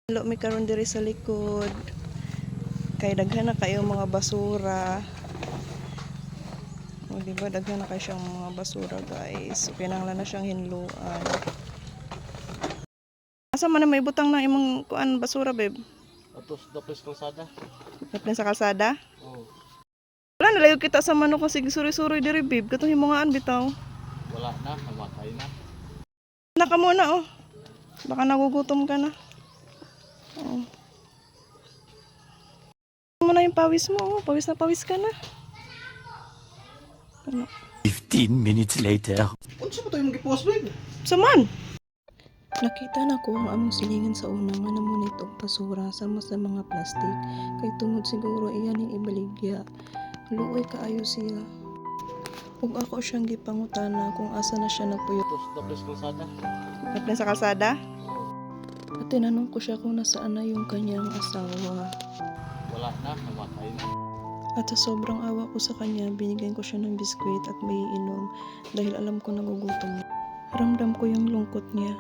Hello, mi karon diri sa likod. Kay daghan na kayo mga basura. O di ba daghan na kayo siyang mga basura, guys. So kinahanglan na siyang hinluan. Asa man na may butang na imong kuan basura, babe? Atos dapes kalsada. Dapat sa kalsada? Oh, Wala na layo kita sa manok kasi suri-suri diri, babe. Katong himungaan bitaw. wala na, namatay na. Na ka muna, oh. Baka nagugutom ka na. Oh. Mo na yung pawis mo, oh. Pawis na pawis ka na. Ano? 15 minutes later. Unsa mo tayo mag-post, babe? Saman! Nakita na ko ang among silingan sa una nga naman itong basura sama sa mga plastic. Kay tungod siguro iyan yung ibaligya. Luoy kaayo siya. Ug ako siyang gipangutana kung asa na siya napuyo. Atos dapes kalsada. Dapat sa kalsada? Oh, At tinanong ko siya kung nasaan na yung kanyang asawa. wala na, namatay na. At sa sobrang awa ko sa kanya, binigyan ko siya ng biskwit at may inom dahil alam ko nagugutom. Ramdam ko yung lungkot niya.